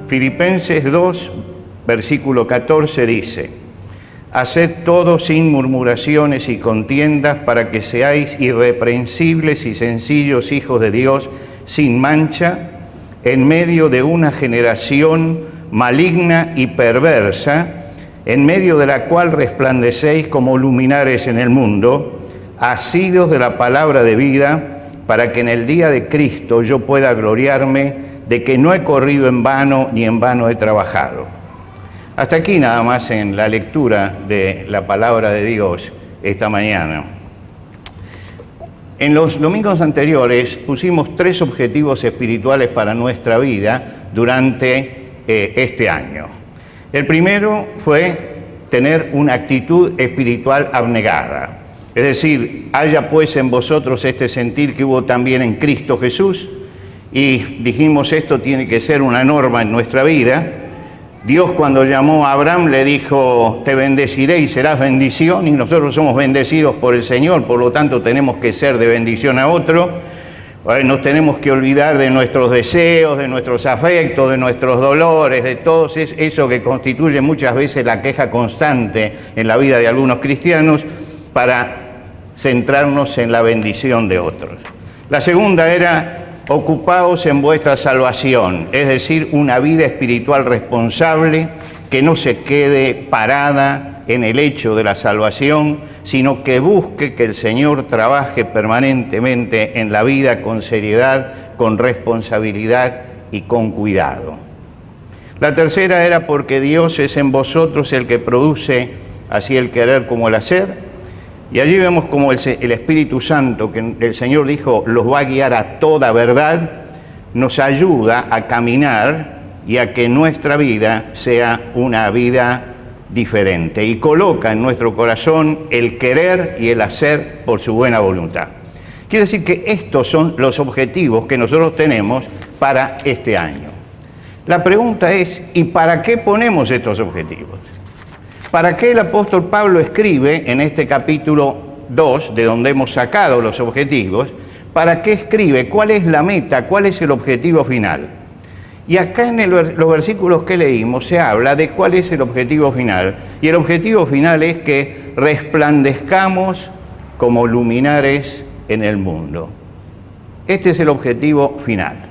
Filipenses 2, versículo 14 dice: haced todo sin murmuraciones y contiendas, para que seáis irreprensibles y sencillos hijos de Dios, sin mancha, en medio de una generación maligna y perversa, en medio de la cual resplandecéis como luminares en el mundo, asidos de la palabra de vida, para que en el día de Cristo yo pueda gloriarme de que no he corrido en vano ni en vano he trabajado. Hasta aquí nada más en la lectura de la palabra de Dios esta mañana. En los domingos anteriores pusimos 3 objetivos espirituales para nuestra vida durante este año. El primero fue tener una actitud espiritual abnegada. Es decir, haya pues en vosotros este sentir que hubo también en Cristo Jesús. Y dijimos, esto tiene que ser una norma en nuestra vida. Dios, cuando llamó a Abraham, le dijo: te bendeciré y serás bendición, y nosotros somos bendecidos por el Señor, por lo tanto tenemos que ser de bendición a otro. Nos tenemos que olvidar de nuestros deseos, de nuestros afectos, de nuestros dolores, de todo eso que constituye muchas veces la queja constante en la vida de algunos cristianos, para centrarnos en la bendición de otros. La segunda era: ocupaos en vuestra salvación, es decir, una vida espiritual responsable que no se quede parada en el hecho de la salvación, sino que busque que el Señor trabaje permanentemente en la vida con seriedad, con responsabilidad y con cuidado. La tercera era: porque Dios es en vosotros el que produce así el querer como el hacer. Y allí vemos como el Espíritu Santo, que el Señor dijo los va a guiar a toda verdad, nos ayuda a caminar y a que nuestra vida sea una vida diferente, y coloca en nuestro corazón el querer y el hacer por su buena voluntad. Quiere decir que estos son los objetivos que nosotros tenemos para este año. La pregunta es: ¿y para qué ponemos estos objetivos? ¿Para qué el apóstol Pablo escribe en este capítulo 2, de donde hemos sacado los objetivos? ¿Para qué escribe? ¿Cuál es la meta? ¿Cuál es el objetivo final? Y acá en los versículos que leímos se habla de cuál es el objetivo final. Y el objetivo final es que resplandezcamos como luminares en el mundo. Este es el objetivo final.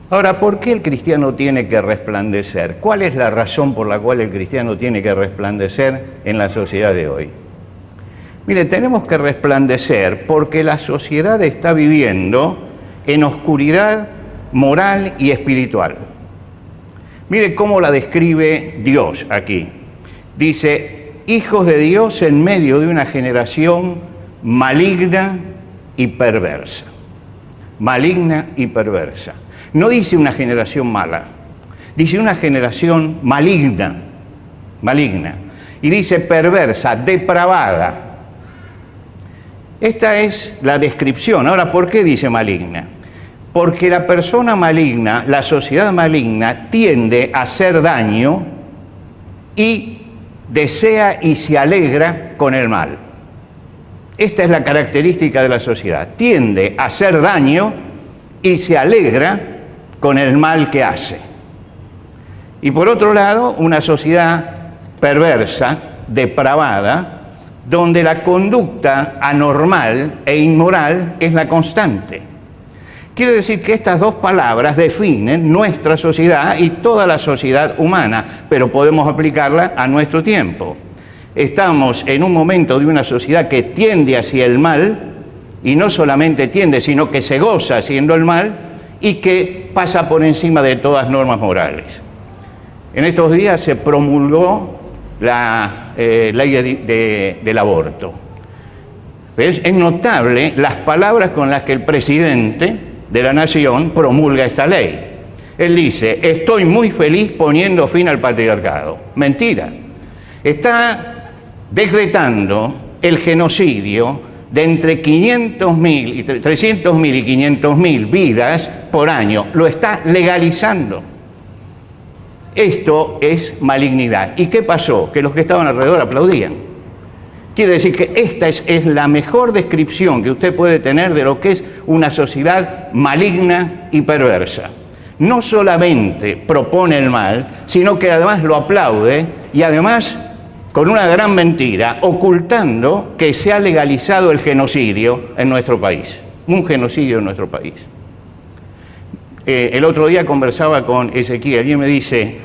Ahora, ¿por qué el cristiano tiene que resplandecer? ¿Cuál es la razón por la cual el cristiano tiene que resplandecer en la sociedad de hoy? Mire, tenemos que resplandecer porque la sociedad está viviendo en oscuridad moral y espiritual. Mire cómo la describe Dios aquí. Dice: hijos de Dios en medio de una generación maligna y perversa. Maligna y perversa. No dice una generación mala, dice una generación maligna, y dice perversa, depravada. Esta es la descripción. Ahora, ¿por qué dice maligna? Porque la persona maligna, la sociedad maligna, tiende a hacer daño y desea y se alegra con el mal. Esta es la característica de la sociedad. Tiende a hacer daño y se alegra con el mal que hace. Y por otro lado, una sociedad perversa, depravada, donde la conducta anormal e inmoral es la constante. Quiere decir que estas dos palabras definen nuestra sociedad y toda la sociedad humana, pero podemos aplicarla a nuestro tiempo. Estamos en un momento de una sociedad que tiende hacia el mal, y no solamente tiende, sino que se goza haciendo el mal, y que pasa por encima de todas normas morales. En estos días se promulgó la ley del aborto. Es notable las palabras con las que el presidente de la nación promulga esta ley. Él dice: estoy muy feliz poniendo fin al patriarcado. Mentira. Está decretando el genocidio de entre 300.000 y 500.000 vidas por año. Lo está legalizando. Esto es malignidad. ¿Y qué pasó? Que los que estaban alrededor aplaudían. Quiere decir que esta es la mejor descripción que usted puede tener de lo que es una sociedad maligna y perversa. no solamente propone el mal, sino que además lo aplaude y además con una gran mentira, ocultando que se ha legalizado el genocidio en nuestro país, un genocidio en nuestro país. El otro día conversaba con Ezequiel y él me dice,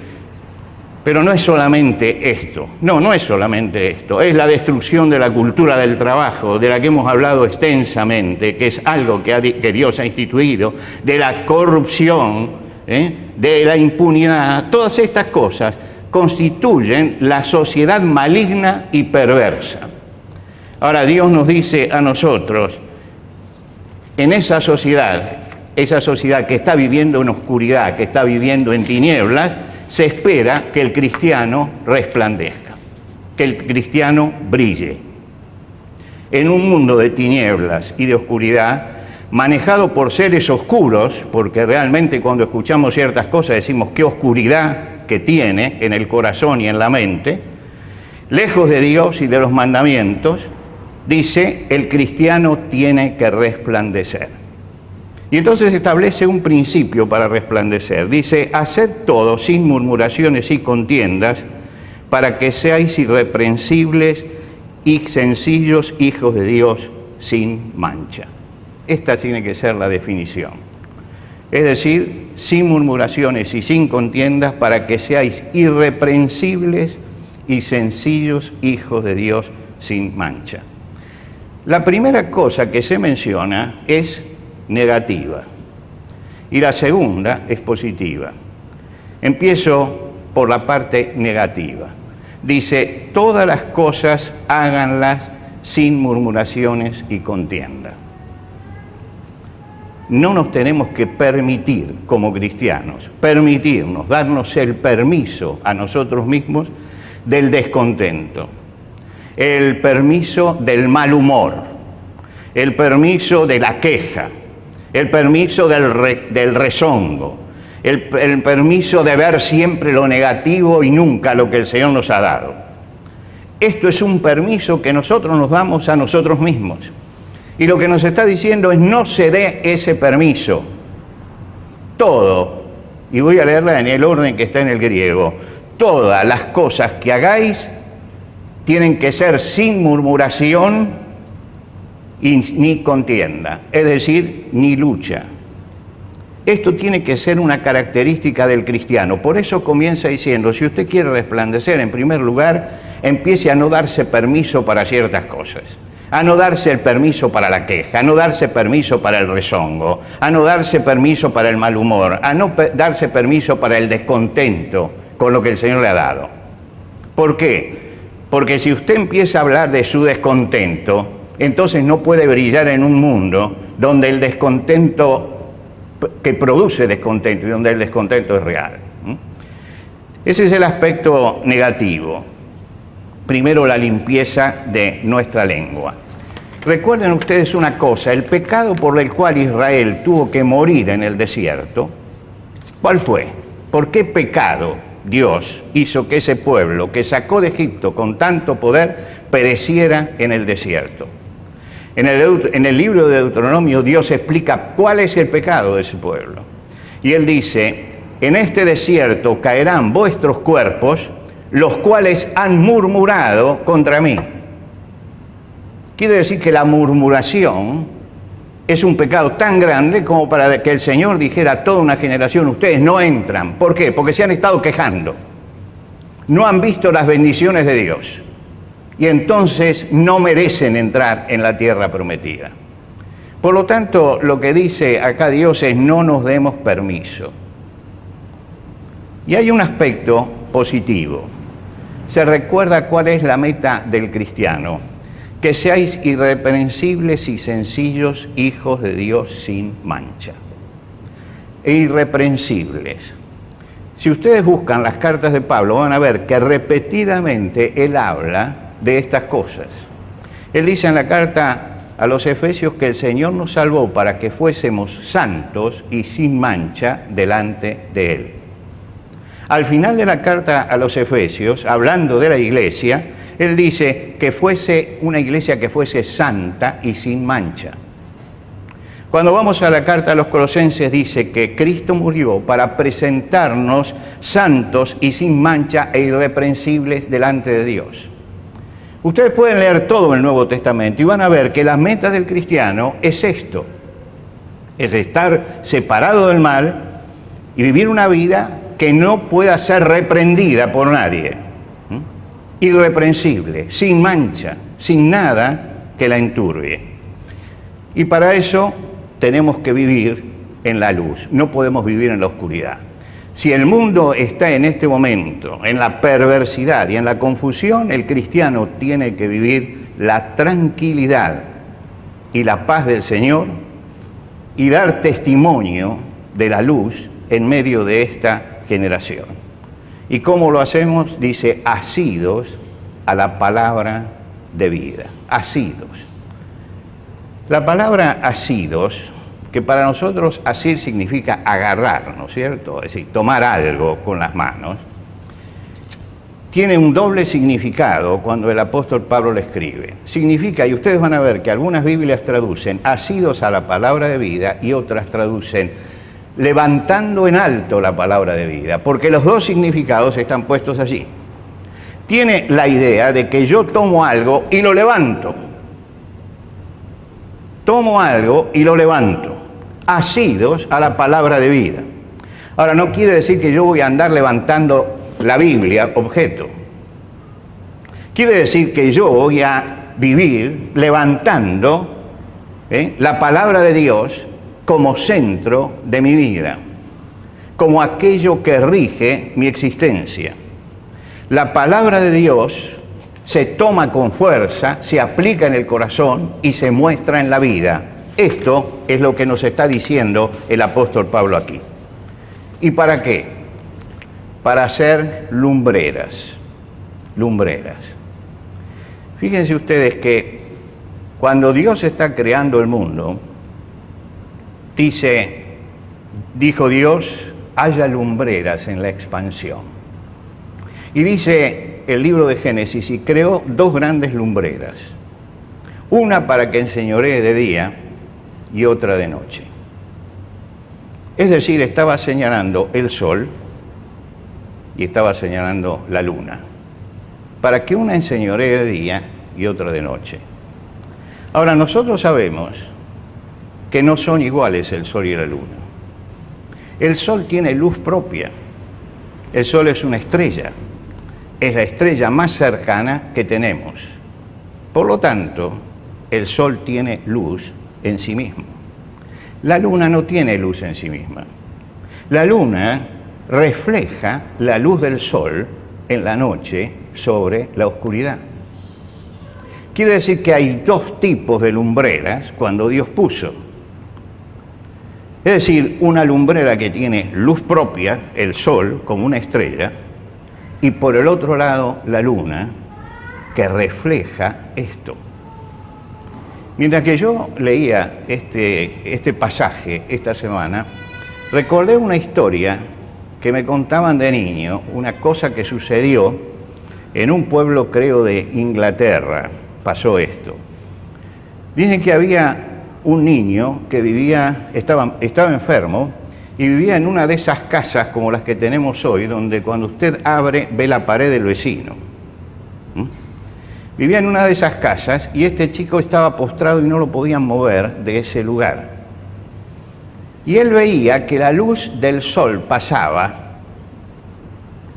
pero no es solamente esto, no es solamente esto, es la destrucción de la cultura del trabajo, de la que hemos hablado extensamente, que es algo que Dios ha instituido, de la corrupción, de la impunidad. Todas estas cosas constituyen la sociedad maligna y perversa. Ahora Dios nos dice a nosotros, en esa sociedad que está viviendo en oscuridad, que está viviendo en tinieblas, se espera que el cristiano resplandezca, que el cristiano brille. En un mundo de tinieblas y de oscuridad, manejado por seres oscuros, porque realmente cuando escuchamos ciertas cosas decimos qué oscuridad que tiene en el corazón y en la mente, lejos de Dios y de los mandamientos, dice, el cristiano tiene que resplandecer. Y entonces establece un principio para resplandecer. Dice, haced todo sin murmuraciones y contiendas, para que seáis irreprensibles y sencillos hijos de Dios sin mancha. Esta tiene que ser la definición. Es decir, sin murmuraciones y sin contiendas, para que seáis irreprensibles y sencillos hijos de Dios sin mancha. La primera cosa que se menciona es negativa y la segunda es positiva. Empiezo por la parte negativa. Dice, todas las cosas háganlas sin murmuraciones y contienda. No nos tenemos que permitir como cristianos, darnos el permiso a nosotros mismos del descontento, el permiso del mal humor, el permiso de la queja, el permiso del rezongo, el permiso de ver siempre lo negativo y nunca lo que el Señor nos ha dado. Esto es un permiso que nosotros nos damos a nosotros mismos. Y lo que nos está diciendo es no se dé ese permiso. Todo, y voy a leerla en el orden que está en el griego, todas las cosas que hagáis tienen que ser sin murmuración y ni contienda, es decir, ni lucha. Esto tiene que ser una característica del cristiano. Por eso comienza diciendo, si usted quiere resplandecer, en primer lugar, empiece a no darse permiso para ciertas cosas, a no darse el permiso para la queja, a no darse permiso para el rezongo, a no darse permiso para el mal humor, a no darse permiso para el descontento con lo que el Señor le ha dado. ¿Por qué? Porque si usted empieza a hablar de su descontento, entonces no puede brillar en un mundo donde el descontento, que produce descontento y donde el descontento es real. Ese es el aspecto negativo. Primero, la limpieza de nuestra lengua. Recuerden ustedes una cosa, el pecado por el cual Israel tuvo que morir en el desierto, ¿cuál fue? ¿Por qué pecado Dios hizo que ese pueblo que sacó de Egipto con tanto poder pereciera en el desierto? En el libro de Deuteronomio Dios explica cuál es el pecado de ese pueblo. Y Él dice, en este desierto caerán vuestros cuerpos, los cuales han murmurado contra mí. Quiere decir que la murmuración es un pecado tan grande como para que el Señor dijera a toda una generación, ustedes no entran. ¿Por qué? Porque se han estado quejando. No han visto las bendiciones de Dios. Y entonces no merecen entrar en la tierra prometida. Por lo tanto, lo que dice acá Dios es no nos demos permiso. Y hay un aspecto positivo. Se recuerda cuál es la meta del cristiano, que seáis irreprensibles y sencillos hijos de Dios sin mancha. E irreprensibles. Si ustedes buscan las cartas de Pablo, van a ver que repetidamente él habla de estas cosas. Él dice en la carta a los Efesios que el Señor nos salvó para que fuésemos santos y sin mancha delante de Él. Al final de la carta a los Efesios, hablando de la iglesia, Él dice que fuese una iglesia que fuese santa y sin mancha. Cuando vamos a la carta a los Colosenses dice que Cristo murió para presentarnos santos y sin mancha e irreprensibles delante de Dios. Ustedes pueden leer todo el Nuevo Testamento y van a ver que la meta del cristiano es esto, es estar separado del mal y vivir una vida que no pueda ser reprendida por nadie, irreprensible, sin mancha, sin nada que la enturbie. Y para eso tenemos que vivir en la luz, no podemos vivir en la oscuridad. Si el mundo está en este momento en la perversidad y en la confusión, el cristiano tiene que vivir la tranquilidad y la paz del Señor y dar testimonio de la luz en medio de esta generación. ¿Y cómo lo hacemos? Dice, asidos a la palabra de vida, asidos. La palabra asidos, que para nosotros asir significa agarrar, ¿no es cierto? Es decir, tomar algo con las manos, tiene un doble significado cuando el apóstol Pablo lo escribe. Significa, y ustedes van a ver que algunas Biblias traducen asidos a la palabra de vida y otras traducen levantando en alto la palabra de vida, porque los dos significados están puestos allí. Tiene la idea de que yo tomo algo y lo levanto. Tomo algo y lo levanto, asidos a la palabra de vida. Ahora, no quiere decir que yo voy a andar levantando la Biblia, objeto. Quiere decir que yo voy a vivir levantando la palabra de Dios como centro de mi vida, como aquello que rige mi existencia. La palabra de Dios se toma con fuerza, se aplica en el corazón y se muestra en la vida. Esto es lo que nos está diciendo el apóstol Pablo aquí. ¿Y para qué? Para hacer lumbreras. Lumbreras. Fíjense ustedes que cuando Dios está creando el mundo, dijo Dios, haya lumbreras en la expansión. Y dice el libro de Génesis, y creó dos grandes lumbreras, una para que enseñoree de día y otra de noche. Es decir, estaba señalando el sol y estaba señalando la luna, para que una enseñoree de día y otra de noche. Ahora, nosotros sabemos que no son iguales el sol y la luna. El sol tiene luz propia. El sol es una estrella. Es la estrella más cercana que tenemos. Por lo tanto, el sol tiene luz en sí mismo. La luna no tiene luz en sí misma. La luna refleja la luz del sol en la noche sobre la oscuridad. Quiere decir que hay dos tipos de lumbreras cuando Dios puso. Es decir, una lumbrera que tiene luz propia, el sol, como una estrella, y por el otro lado la luna, que refleja esto. Mientras que yo leía este pasaje esta semana, recordé una historia que me contaban de niño, una cosa que sucedió en un pueblo, creo, de Inglaterra. Pasó esto. Dicen que había un niño que estaba enfermo y vivía en una de esas casas como las que tenemos hoy, donde cuando usted abre ve la pared del vecino. Vivía en una de esas casas y este chico estaba postrado y no lo podían mover de ese lugar. Y él veía que la luz del sol pasaba,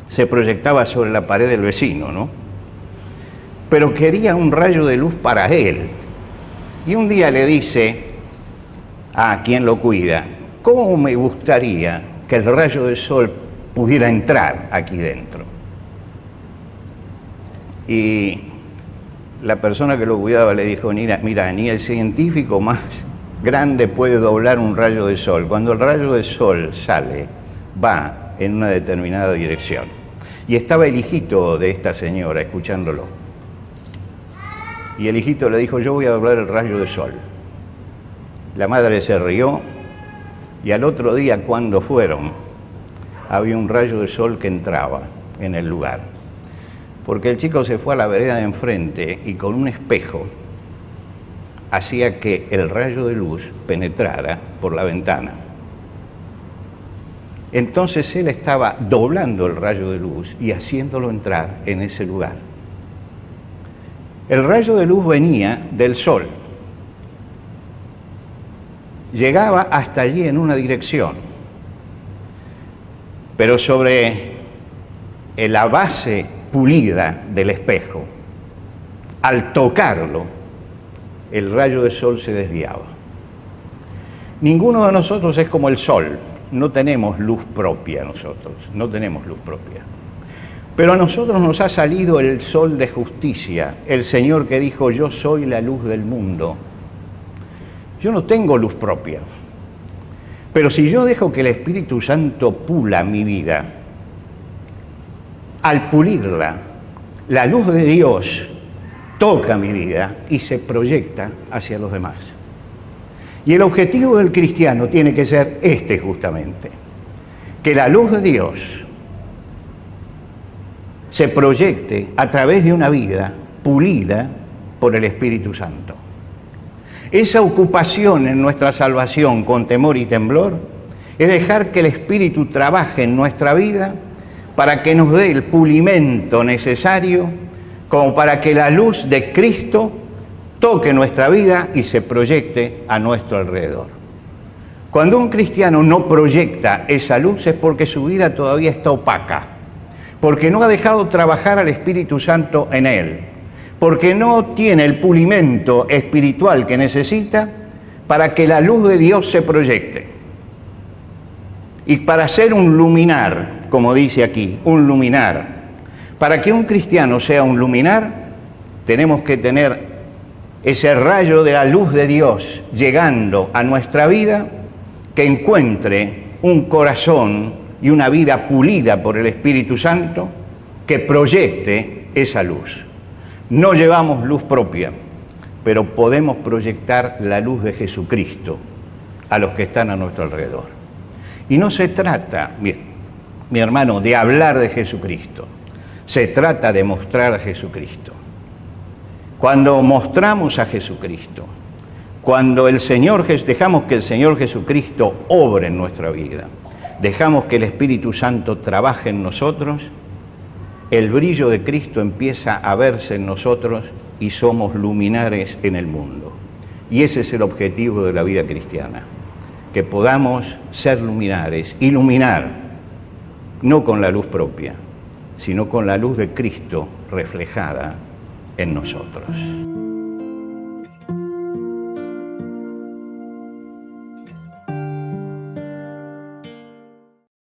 se proyectaba sobre la pared del vecino, ¿no? Pero quería un rayo de luz para él. Y un día le dice a quien lo cuida, ¿cómo me gustaría que el rayo del sol pudiera entrar aquí dentro? Y la persona que lo cuidaba le dijo, mira, ni el científico más grande puede doblar un rayo de sol. Cuando el rayo de sol sale, va en una determinada dirección. Y estaba el hijito de esta señora escuchándolo. Y el hijito le dijo, yo voy a doblar el rayo de sol. La madre se rió y al otro día cuando fueron, había un rayo de sol que entraba en el lugar. Porque el chico se fue a la vereda de enfrente y con un espejo hacía que el rayo de luz penetrara por la ventana. Entonces él estaba doblando el rayo de luz y haciéndolo entrar en ese lugar. El rayo de luz venía del sol. Llegaba hasta allí en una dirección, pero sobre la base pulida del espejo, al tocarlo, el rayo del sol se desviaba. Ninguno de nosotros es como el sol, no tenemos luz propia nosotros, no tenemos luz propia. Pero a nosotros nos ha salido el sol de justicia, el Señor que dijo, yo soy la luz del mundo. Yo no tengo luz propia, pero si yo dejo que el Espíritu Santo pula mi vida, al pulirla, la luz de Dios toca mi vida y se proyecta hacia los demás. Y el objetivo del cristiano tiene que ser este justamente, que la luz de Dios se proyecte a través de una vida pulida por el Espíritu Santo. Esa ocupación en nuestra salvación con temor y temblor es dejar que el Espíritu trabaje en nuestra vida para que nos dé el pulimento necesario como para que la luz de Cristo toque nuestra vida y se proyecte a nuestro alrededor. Cuando un cristiano no proyecta esa luz es porque su vida todavía está opaca, porque no ha dejado trabajar al Espíritu Santo en él, porque no tiene el pulimento espiritual que necesita para que la luz de Dios se proyecte. Y para ser un luminar, como dice aquí, un luminar, para que un cristiano sea un luminar, tenemos que tener ese rayo de la luz de Dios llegando a nuestra vida, que encuentre un corazón y una vida pulida por el Espíritu Santo, que proyecte esa luz. No llevamos luz propia, pero podemos proyectar la luz de Jesucristo a los que están a nuestro alrededor. Y no se trata, mi hermano, de hablar de Jesucristo, se trata de mostrar a Jesucristo. Cuando mostramos a Jesucristo, cuando dejamos que el Señor Jesucristo obre en nuestra vida, dejamos que el Espíritu Santo trabaje en nosotros, el brillo de Cristo empieza a verse en nosotros y somos luminares en el mundo. Y ese es el objetivo de la vida cristiana, que podamos ser luminares, iluminar, no con la luz propia, sino con la luz de Cristo reflejada en nosotros.